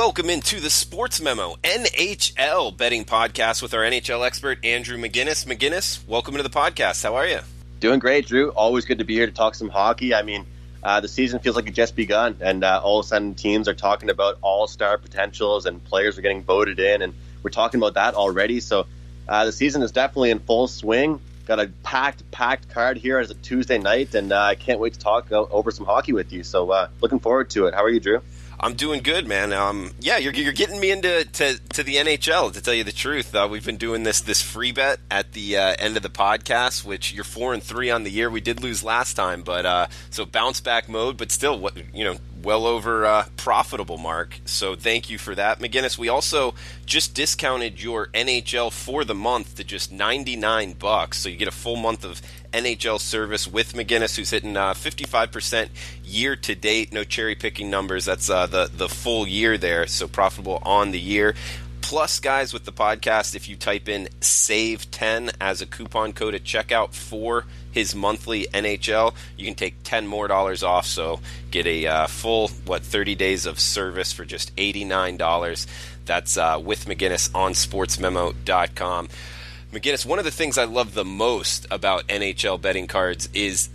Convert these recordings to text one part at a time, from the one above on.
Welcome into the Sportsmemo NHL betting podcast with our NHL expert, Andrew Mcinnis. Mcinnis, welcome to the podcast. How are you? Doing great, Drew. Always good to be here to talk some hockey. I mean, the season feels like it just begun, and all of a sudden teams are talking about all-star potentials and players are getting voted in, and we're talking about that already. So the season is definitely in full swing. Got a packed card here as a Tuesday night, and I can't wait to talk over some hockey with you. So looking forward to it. How are you, Drew? I'm doing good, man. You're getting me into the NHL, to tell you the truth. We've been doing this free bet at the end of the podcast, which you're 4-3 on the year. We did lose last time, but so bounce back mode, but still, well over profitable mark. So thank you for that, Mcinnis. We also just discounted your NHL for the month to just $99, so you get a full month of NHL service with Mcinnis, who's hitting 55% year to date. No cherry picking numbers. That's the full year there, so profitable on the year. Plus, guys, with the podcast, if you type in SAVE10 as a coupon code at checkout for his monthly NHL, you can take $10 more off. So get a full 30 days of service for just $89. That's with Mcinnis on sportsmemo.com. Mcinnis, one of the things I love the most about NHL betting cards is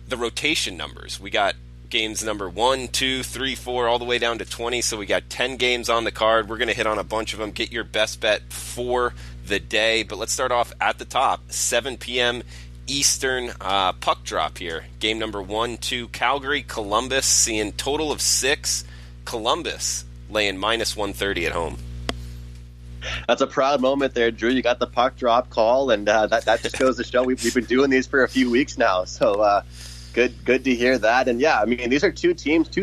the rotation numbers. We got games number 1, 2, 3, 4, all the way down to 20. So we got 10 games on the card. We're going to hit on a bunch of them. Get your best bet for the day. But let's start off at the top. 7 p.m. Eastern puck drop here. Game number 1, 2, Calgary, Columbus, seeing total of 6. Columbus laying minus 130 at home. That's a proud moment there, Drew. You got the puck drop call, and that just goes to show we've been doing these for a few weeks now. So good to hear that. And yeah, I mean, these are two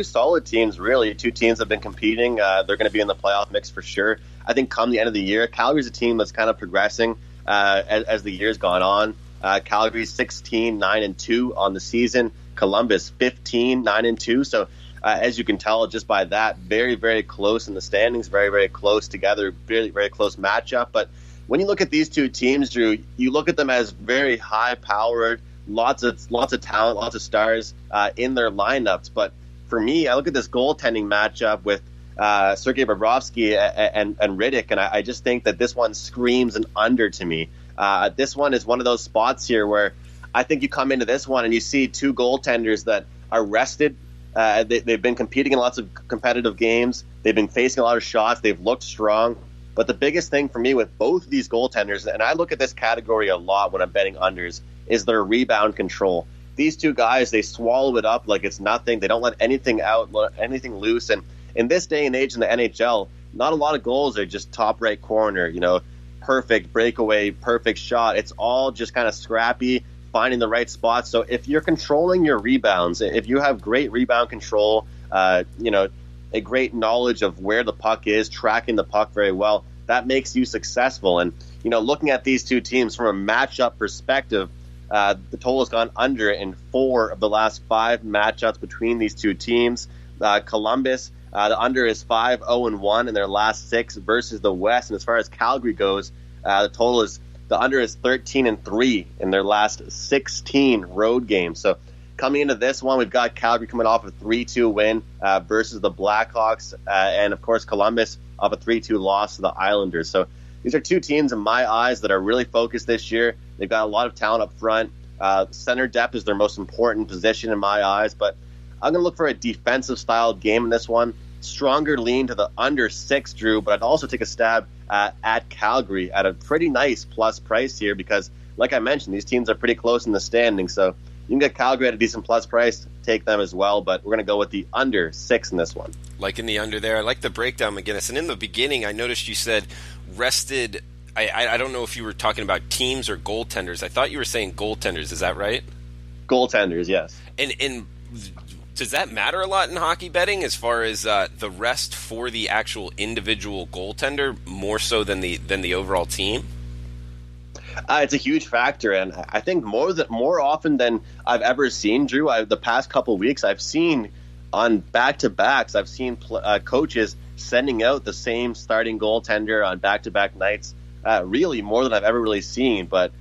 solid teams, really. Two teams that have been competing. They're going to be in the playoff mix for sure. I think come the end of the year, Calgary's a team that's kind of progressing as the year's gone on. Calgary's 16-9-2 on the season. Columbus 15-9-2. So as you can tell just by that, very, very close in the standings, very, very close together, very, very close matchup. But when you look at these two teams, Drew, you look at them as very high-powered, lots of talent, lots of stars in their lineups. But for me, I look at this goaltending matchup with Sergei Bobrovsky and Riddick, and I just think that this one screams an under to me. This one is one of those spots here where I think you come into this one and you see two goaltenders that are rested. They've been competing in lots of competitive games. They've been facing a lot of shots. They've looked strong. But the biggest thing for me with both of these goaltenders, and I look at this category a lot when I'm betting unders, is their rebound control. These two guys, they swallow it up like it's nothing. They don't let anything out, anything loose. And in this day and age in the NHL, not a lot of goals are just top right corner, perfect breakaway, perfect shot. It's all just kind of scrappy, finding the right spot. So if you're controlling your rebounds, if you have great rebound control, a great knowledge of where the puck is, tracking the puck very well, that makes you successful. And, looking at these two teams from a matchup perspective, the total has gone under in 4 of the last 5 matchups between these two teams. Columbus, the under is 5-0-1 in their last 6 versus the West. And as far as Calgary goes, the under is 13-3 in their last 16 road games. So coming into this one, we've got Calgary coming off a 3-2 win versus the Blackhawks, and of course Columbus off a 3-2 loss to the Islanders. So these are two teams in my eyes that are really focused this year. They've got a lot of talent up front. Center depth is their most important position in my eyes, but I'm going to look for a defensive style game in this one. Stronger lean to the under 6, Drew, but I'd also take a stab at Calgary at a pretty nice plus price here because, like I mentioned, these teams are pretty close in the standings. So you can get Calgary at a decent plus price, take them as well, but we're going to go with the under 6 in this one. Liking the under there. I like the breakdown, McGinnis. And in the beginning, I noticed you said rested. I don't know if you were talking about teams or goaltenders. I thought you were saying goaltenders. Is that right? Goaltenders, yes. And does that matter a lot in hockey betting as far as the rest for the actual individual goaltender more so than the overall team? It's a huge factor, and I think more often than I've ever seen, Drew, the past couple of weeks, I've seen on back-to-backs, I've seen coaches sending out the same starting goaltender on back-to-back nights, really more than I've ever really seen. But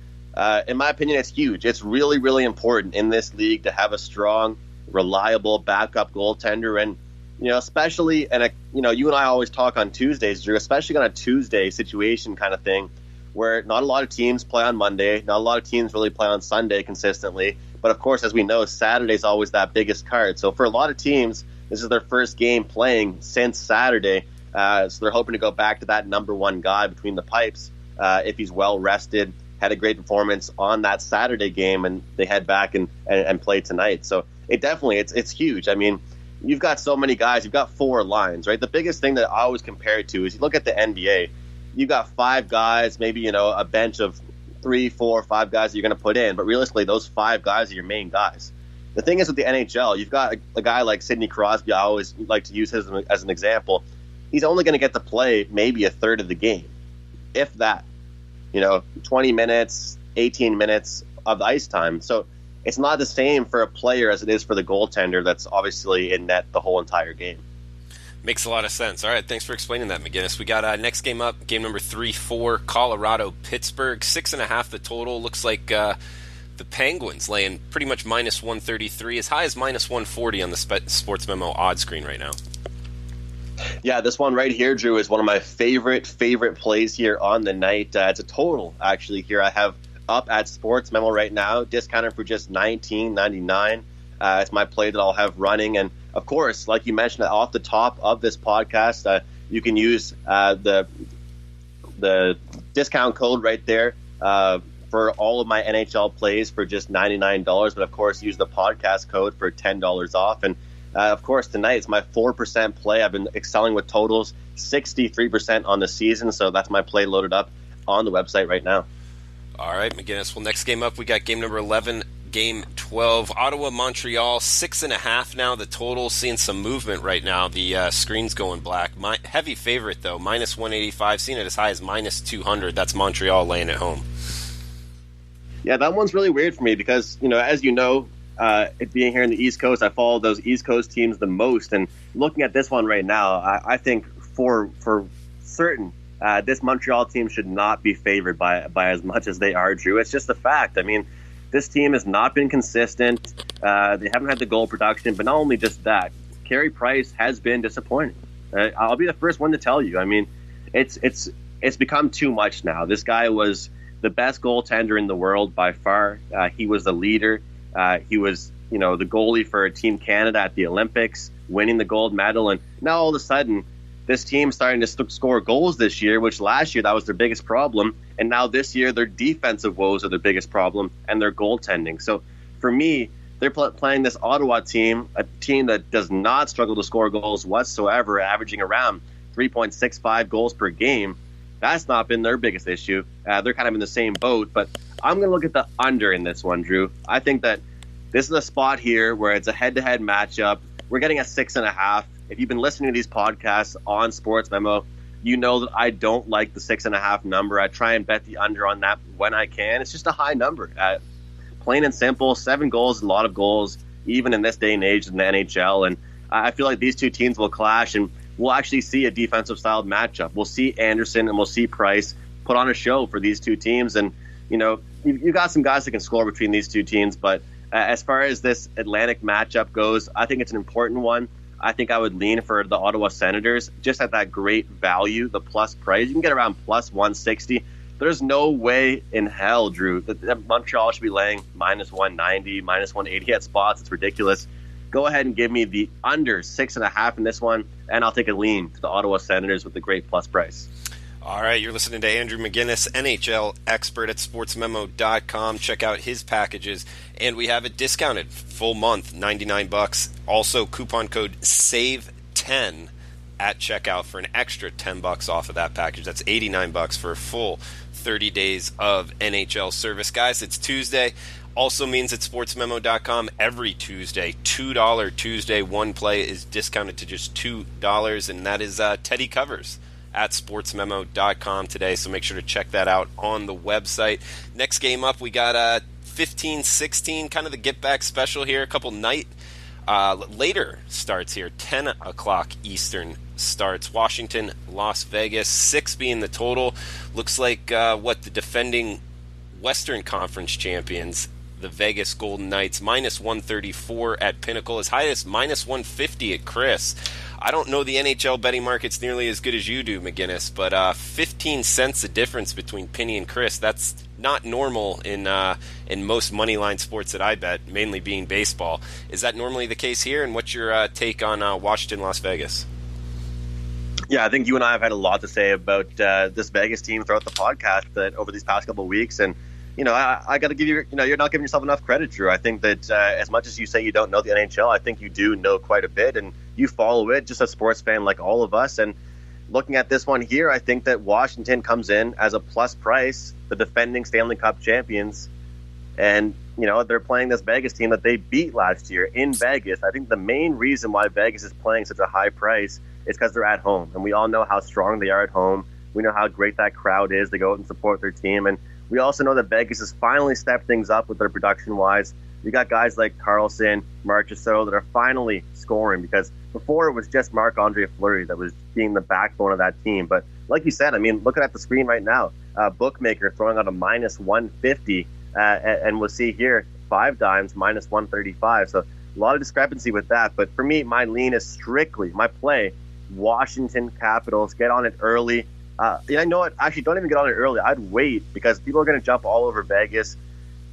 in my opinion, it's huge. It's really, really important in this league to have a strong, reliable backup goaltender. And especially, and you and I always talk on Tuesdays, Drew, especially on a Tuesday situation kind of thing, where not a lot of teams play on Monday, not a lot of teams really play on Sunday consistently. But of course, as we know, Saturday's always that biggest card. So for a lot of teams, this is their first game playing since Saturday. So they're hoping to go back to that number one guy between the pipes if he's well rested, had a great performance on that Saturday game, and they head back and play tonight. So it's huge. I mean, you've got so many guys. You've got four lines, right? The biggest thing that I always compare it to is you look at the NBA. You've got five guys, maybe, a bench of 3, 4, 5 guys that you're going to put in. But realistically, those 5 guys are your main guys. The thing is with the NHL, you've got a guy like Sidney Crosby. I always like to use him as an example. He's only going to get to play maybe a third of the game, if that. 20 minutes, 18 minutes of ice time. So it's not the same for a player as it is for the goaltender that's obviously in net the whole entire game. Makes a lot of sense. All right, thanks for explaining that, McGinnis. We got next game up, game number 3-4, Colorado-Pittsburgh. 6.5 the total. Looks like the Penguins laying pretty much minus 133, as high as minus 140 on the Sportsmemo odd screen right now. Yeah, this one right here, Drew, is one of my favorite plays here on the night. It's a total, actually, here I have up at Sportsmemo right now, discounted for just $19.99. It's my play that I'll have running. And, of course, like you mentioned, off the top of this podcast, you can use the discount code right there for all of my NHL plays for just $99. But, of course, use the podcast code for $10 off. And, of course, tonight it's my 4% play. I've been excelling with totals, 63% on the season. So that's my play loaded up on the website right now. All right, McGinnis. Well, next game up, we got game number 11, game 12, Ottawa-Montreal, 6.5 now. The total, seeing some movement right now. The screen's going black. My heavy favorite, though, minus 185, seeing it as high as minus 200. That's Montreal laying at home. Yeah, that one's really weird for me because, as you know, it being here in the East Coast, I follow those East Coast teams the most. And looking at this one right now, I think for certain, this Montreal team should not be favored by as much as they are, Drew. It's just a fact. I mean, this team has not been consistent. They haven't had the goal production, but not only just that, Carey Price has been disappointing. I'll be the first one to tell you. I mean, it's become too much now. This guy was the best goaltender in the world by far. He was the leader. He was, the goalie for Team Canada at the Olympics, winning the gold medal, and now all of a sudden, this team's starting to score goals this year, which last year that was their biggest problem. And now this year, their defensive woes are their biggest problem and their goaltending. So for me, they're playing this Ottawa team, a team that does not struggle to score goals whatsoever, averaging around 3.65 goals per game. That's not been their biggest issue. They're kind of in the same boat. But I'm going to look at the under in this one, Drew. I think that this is a spot here where it's a head-to-head matchup. We're getting a 6.5. If you've been listening to these podcasts on Sportsmemo, you know that I don't like the 6.5 number. I try and bet the under on that when I can. It's just a high number. Plain and simple, 7 goals is a lot of goals, even in this day and age in the NHL. And I feel like these two teams will clash, and we'll actually see a defensive-style matchup. We'll see Anderson and we'll see Price put on a show for these two teams. And, you got some guys that can score between these two teams. But as far as this Atlantic matchup goes, I think it's an important one. I think I would lean for the Ottawa Senators just at that great value, the plus price. You can get around plus 160. There's no way in hell, Drew, that Montreal should be laying minus 190, minus 180 at spots. It's ridiculous. Go ahead and give me the under 6.5 in this one, and I'll take a lean to the Ottawa Senators with the great plus price. All right, you're listening to Andrew McGinnis, NHL expert at sportsmemo.com. Check out his packages. And we have it discounted full month, $99. Also, coupon code SAVE10 at checkout for an extra $10 off of that package. That's $89 for a full 30 days of NHL service. Guys, it's Tuesday. Also means at sportsmemo.com every Tuesday, $2 Tuesday, one play is discounted to just $2, and that is Teddy Covers at sportsmemo.com today, so make sure to check that out on the website. Next game up, we got 15-16, kind of the get-back special here, a couple night later starts here, 10 o'clock Eastern starts. Washington, Las Vegas, 6 being the total. Looks like the defending Western Conference champions the Vegas Golden Knights, minus 134 at Pinnacle, as high as minus 150 at Chris. I don't know the NHL betting markets nearly as good as you do, McInnis, but 15 cents a difference between Penny and Chris. That's not normal in most money line sports that I bet, mainly being baseball. Is that normally the case here? And what's your take on Washington, Las Vegas? Yeah, I think you and I have had a lot to say about this Vegas team throughout the podcast over these past couple of weeks. And, I got to give you, you're not giving yourself enough credit, Drew. I think that as much as you say you don't know the NHL, I think you do know quite a bit. And you follow it, just a sports fan like all of us. And looking at this one here, I think that Washington comes in as a plus price, the defending Stanley Cup champions. And, they're playing this Vegas team that they beat last year in Vegas. I think the main reason why Vegas is playing such a high price is because they're at home. And we all know how strong they are at home. We know how great that crowd is. They go out and support their team. And we also know that Vegas has finally stepped things up with their production-wise. You got guys like Carlson, Marchessault that are finally scoring, because before it was just Marc-Andre Fleury that was being the backbone of that team. But like you said, looking at the screen right now, bookmaker throwing out a minus 150, and we'll see here 5 dimes, minus 135. So a lot of discrepancy with that. But for me, my lean is strictly, my play, Washington Capitals. Get on it early. You know what? Actually, don't even get on it early. I'd wait, because people are going to jump all over Vegas.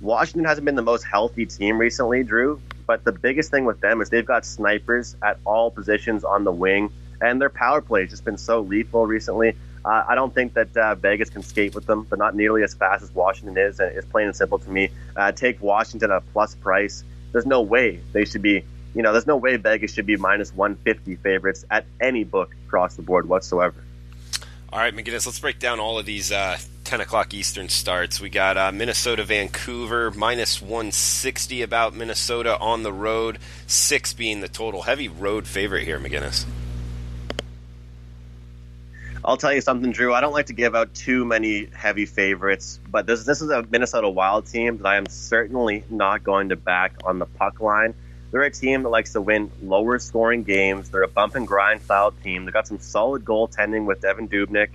Washington hasn't been the most healthy team recently, Drew, but the biggest thing with them is they've got snipers at all positions on the wing, and their power play has just been so lethal recently. I don't think that Vegas can skate with them, but not nearly as fast as Washington is, and it's plain and simple to me. Take Washington at a plus price. There's no way they should be, there's no way Vegas should be minus 150 favorites at any book across the board whatsoever. All right, McInnis, let's break down all of these 10 o'clock Eastern starts. We got Minnesota, Vancouver, minus 160 about Minnesota on the road, 6 being the total. Heavy road favorite here, McInnis. I'll tell you something, Drew. I don't like to give out too many heavy favorites, but this is a Minnesota Wild team that I am certainly not going to back on the puck line. They're a team that likes to win lower scoring games. They're a bump and grind style team. They've got some solid goaltending with Devin Dubnyk.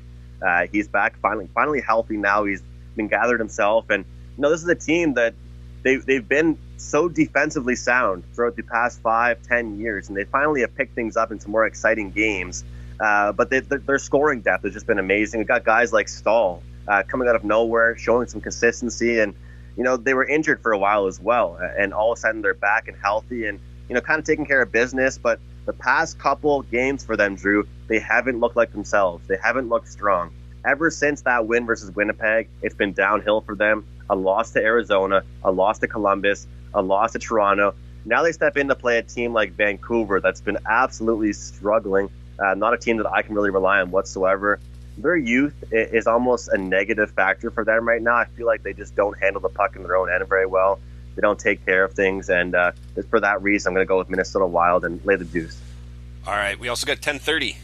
He's back finally healthy now. He's been gathered himself. And, this is a team that they've been so defensively sound throughout the past 5-10 years. And they finally have picked things up into more exciting games. But their scoring depth has just been amazing. We've got guys like Stahl coming out of nowhere, showing some consistency. And, they were injured for a while as well. And all of a sudden they're back and healthy and, kind of taking care of business. But the past couple games for them, Drew, they haven't looked like themselves. They haven't looked strong. Ever since that win versus Winnipeg, it's been downhill for them. A loss to Arizona, a loss to Columbus, a loss to Toronto. Now they step in to play a team like Vancouver that's been absolutely struggling. Not a team that I can really rely on whatsoever. Their youth is almost a negative factor for them right now. I feel like they just don't handle the puck in their own end very well. They don't take care of things, and for that reason, I'm going to go with Minnesota Wild and lay the deuce. All right, we also got 10:30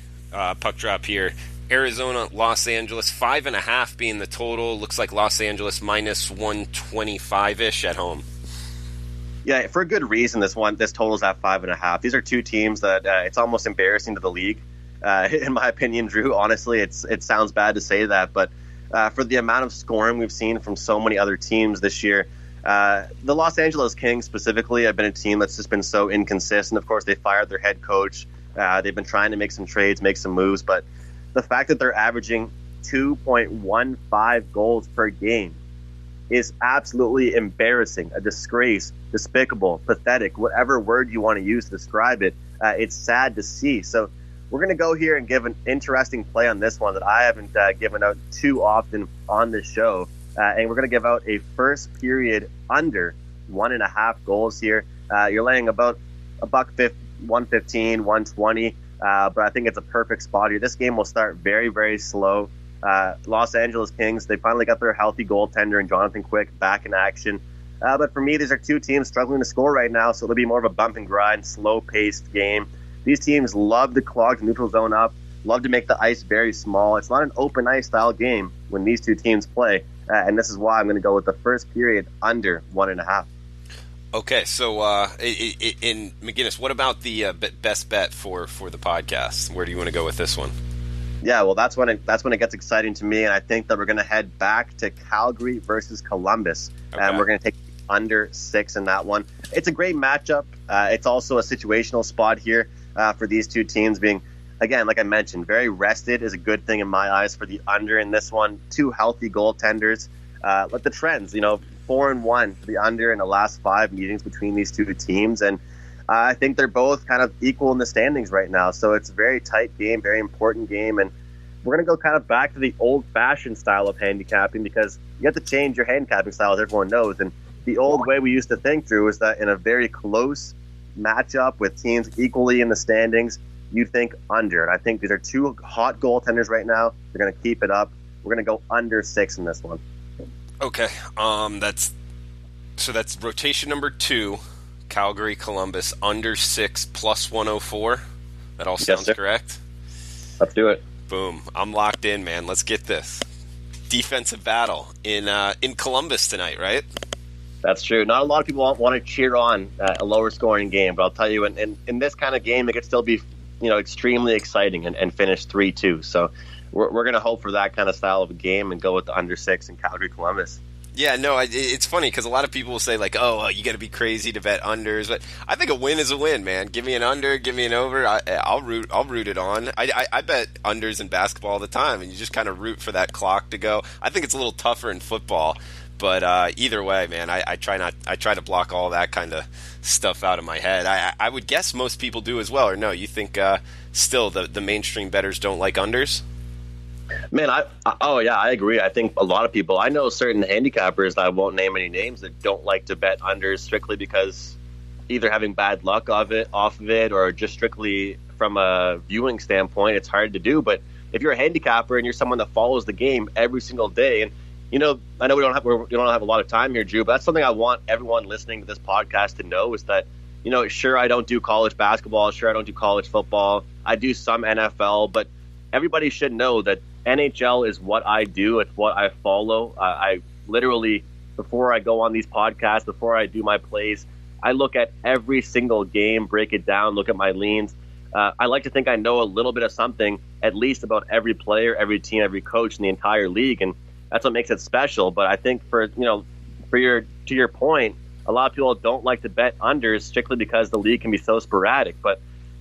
puck drop here. Arizona, Los Angeles, 5.5 being the total. Looks like Los Angeles minus 125-ish at home. Yeah, for a good reason. This total's at 5.5. These are two teams that it's almost embarrassing to the league, in my opinion, Drew. Honestly, it sounds bad to say that, but for the amount of scoring we've seen from so many other teams this year, the Los Angeles Kings specifically have been a team that's just been so inconsistent. Of course, they fired their head coach. They've been trying to make some trades, make some moves, but the fact that they're averaging 2.15 goals per game is absolutely embarrassing, a disgrace, despicable, pathetic, whatever word you want to use to describe it. It's sad to see. So we're going to go here and give an interesting play on this one that I haven't given out too often on this show. And we're going to give out a first period under 1.5 goals here. You're laying about $1.15, 120. But I think it's a perfect spot here. This game will start very, very slow. Los Angeles Kings, they finally got their healthy goaltender and Jonathan Quick back in action. But for me, these are two teams struggling to score right now, so it'll be more of a bump and grind, slow-paced game. These teams love to clog the neutral zone up, love to make the ice very small. It's not an open ice style game when these two teams play, and this is why I'm going to go with the first period under 1.5. Okay, so in McInnis, what about the best bet for the podcast? Where do you want to go with this one? Yeah, well, that's when it gets exciting to me, and I think that we're going to head back to Calgary versus Columbus, okay. And we're going to take under 6 in that one. It's a great matchup. It's also a situational spot here for these two teams being, again, like I mentioned, very rested is a good thing in my eyes for the under in this one. Two healthy goaltenders. But the trends, 4-1 for the under in the last 5 meetings between these two teams. And I think they're both kind of equal in the standings right now. So it's a very tight game, very important game. And we're going to go kind of back to the old-fashioned style of handicapping because you have to change your handicapping style, as everyone knows. And the old way we used to think, Drew, is that in a very close matchup with teams equally in the standings, you think under. And I think these are two hot goaltenders right now. They're going to keep it up. We're going to go under 6 in this one. Okay. That's rotation number 2, Calgary, Columbus, under 6 plus 104. That all sounds correct? Let's do it. Boom. I'm locked in, man. Let's get this. Defensive battle in Columbus tonight, right? That's true. Not a lot of people want to cheer on a lower scoring game, but I'll tell you, in this kind of game, it could still be extremely exciting and finish 3-2. So we're going to hope for that kind of style of a game and go with the under 6 in Calgary, Columbus. Yeah, no, it's funny because a lot of people will say, like, oh, you got to be crazy to bet unders. But I think a win is a win, man. Give me an under, give me an over. I'll root it on. I bet unders in basketball all the time, and you just kind of root for that clock to go. I think it's a little tougher in football. But either way, man, I try to block all that kind of stuff out of my head. I would guess most people do as well, or no? You think still the mainstream bettors don't like unders? Man, I agree. I think a lot of people, I know certain handicappers, I won't name any names, that don't like to bet unders strictly because either having bad luck off of it, or just strictly from a viewing standpoint, it's hard to do. But if you're a handicapper and you're someone that follows the game every single day, and I know we don't have a lot of time here, Drew, but that's something I want everyone listening to this podcast to know is that, sure, I don't do college basketball, sure, I don't do college football, I do some NFL, but everybody should know that NHL is what I do. It's what I follow. I literally, before I go on these podcasts, before I do my plays, I look at every single game, break it down, look at my leans. I like to think I know a little bit of something, at least about every player, every team, every coach in the entire league, and that's what makes it special. But I think to your point, a lot of people don't like to bet unders strictly because the league can be so sporadic. But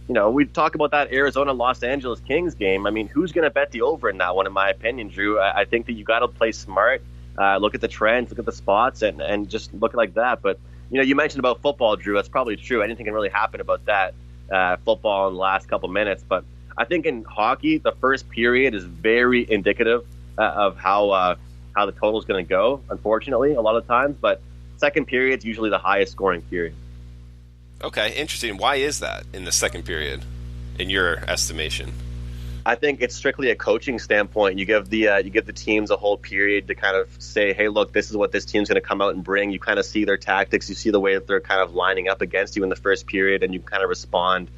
we talk about that Arizona-Los Angeles Kings game. I mean, who's going to bet the over in that one, in my opinion, Drew? I think that you got to play smart, look at the trends, look at the spots, and just look like that. But, you mentioned about football, Drew. That's probably true. Anything can really happen about that, football in the last couple minutes. But I think in hockey, the first period is very indicative of how the total is going to go, unfortunately, a lot of times. But second period is usually the highest scoring period. Okay, interesting. Why is that in the second period, in your estimation? I think it's strictly a coaching standpoint. You give the teams a whole period to kind of say, hey, look, this is what this team's going to come out and bring. You kind of see their tactics. You see the way that they're kind of lining up against you in the first period, and you kind of respond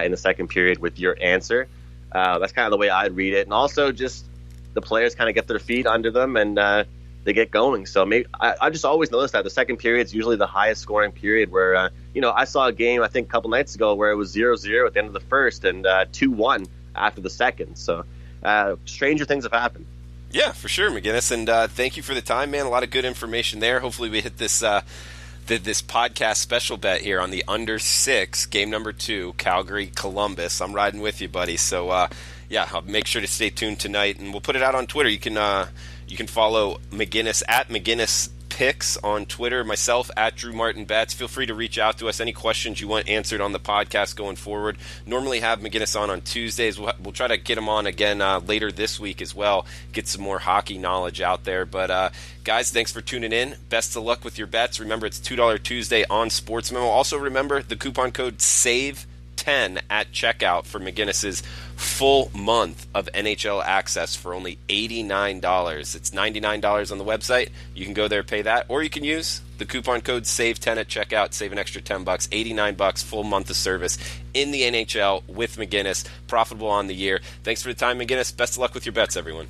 in the second period with your answer. That's kind of the way I'd read it. And also just the players kind of get their feet under them and they get going. So maybe I just always noticed that the second period is usually the highest scoring period where, I saw a game, I think a couple nights ago, where it was 0-0 at the end of the first and 2-1 after the second. So stranger things have happened. Yeah, for sure, Mcinnis. And thank you for the time, man. A lot of good information there. Hopefully we hit this podcast special bet here on the under 6, game number 2, Calgary, Columbus. I'm riding with you, buddy. So, I'll make sure to stay tuned tonight, and we'll put it out on Twitter. You can follow Mcinnis at Mcinnis Picks on Twitter, myself at Drew Martin Betts. Feel free to reach out to us. Any questions you want answered on the podcast going forward. Normally have Mcinnis on Tuesdays. We'll try to get him on again later this week as well. Get some more hockey knowledge out there. But guys, thanks for tuning in. Best of luck with your bets. Remember, it's $2 Tuesday on Sportsmemo. Also remember the coupon code SAVE10 at checkout for Mcinnis's full month of NHL access for only $89. It's $99 on the website. You can go there, pay that, or you can use the coupon code SAVE10 at checkout, save an extra $10, $89, full month of service in the NHL with Mcinnis. Profitable on the year. Thanks for the time, Mcinnis. Best of luck with your bets, everyone.